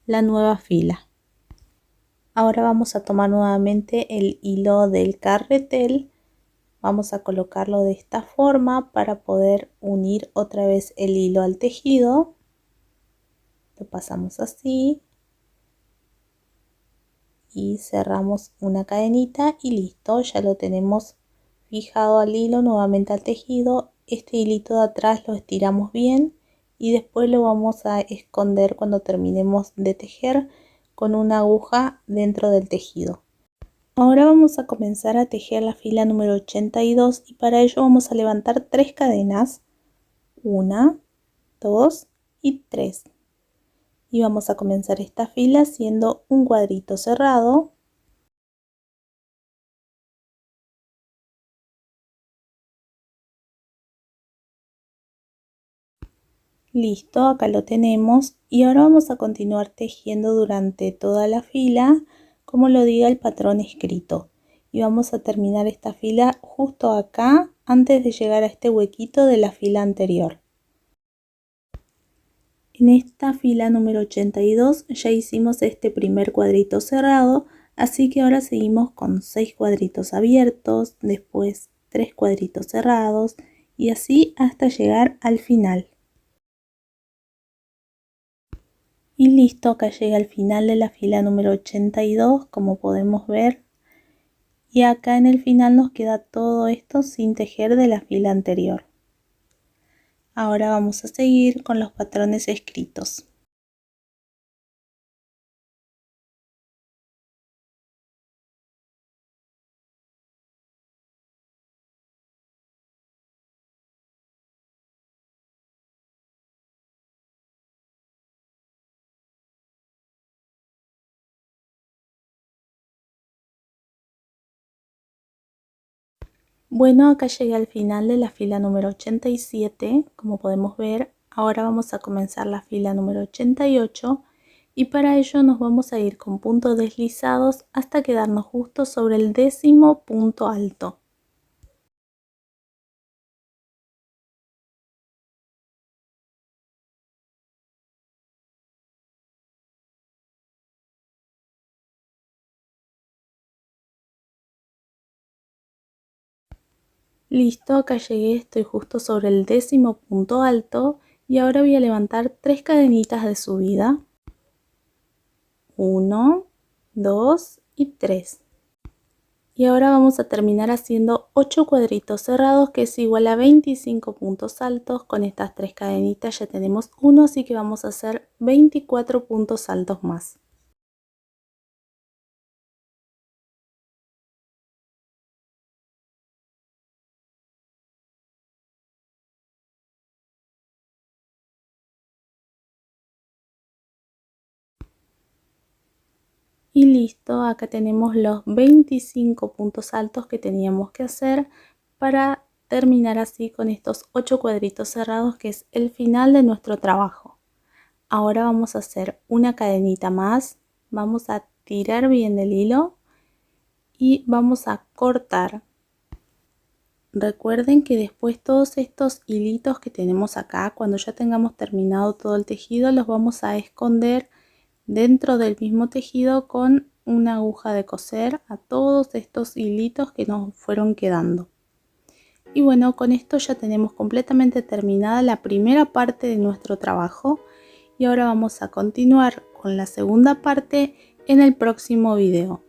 la nueva fila. Ahora vamos a tomar nuevamente el hilo del carretel, vamos a colocarlo de esta forma para poder unir otra vez el hilo al tejido. Lo pasamos así y cerramos una cadenita y listo, ya lo tenemos fijado al hilo, nuevamente al tejido. Este hilito de atrás lo estiramos bien y después lo vamos a esconder cuando terminemos de tejer con una aguja dentro del tejido. Ahora vamos a comenzar a tejer la fila número 82 y para ello vamos a levantar 3 cadenas, 1, 2 y 3. Y vamos a comenzar esta fila haciendo un cuadrito cerrado. Listo, acá lo tenemos y ahora vamos a continuar tejiendo durante toda la fila como lo diga el patrón escrito. Y vamos a terminar esta fila justo acá antes de llegar a este huequito de la fila anterior. En esta fila número 82 ya hicimos este primer cuadrito cerrado, así que ahora seguimos con 6 cuadritos abiertos, después 3 cuadritos cerrados y así hasta llegar al final. Y listo, acá llega el final de la fila número 82, como podemos ver. Y acá en el final nos queda todo esto sin tejer de la fila anterior. Ahora vamos a seguir con los patrones escritos. Bueno, acá llegué al final de la fila número 87, como podemos ver. Ahora vamos a comenzar la fila número 88 y para ello nos vamos a ir con puntos deslizados hasta quedarnos justo sobre el 10º punto alto. Listo, acá llegué, estoy justo sobre el 10º punto alto y ahora voy a levantar 3 cadenitas de subida. 1, 2 y 3. Y ahora vamos a terminar haciendo 8 cuadritos cerrados, que es igual a 25 puntos altos. Con estas 3 cadenitas ya tenemos 1, así que vamos a hacer 24 puntos altos más. Y listo, acá tenemos los 25 puntos altos que teníamos que hacer para terminar así con estos 8 cuadritos cerrados, que es el final de nuestro trabajo. Ahora vamos a hacer una cadenita más, vamos a tirar bien del hilo y vamos a cortar. Recuerden que después todos estos hilitos que tenemos acá, cuando ya tengamos terminado todo el tejido, los vamos a esconder dentro del mismo tejido con una aguja de coser a todos estos hilitos que nos fueron quedando. Y bueno, con esto ya tenemos completamente terminada la primera parte de nuestro trabajo y ahora vamos a continuar con la segunda parte en el próximo video.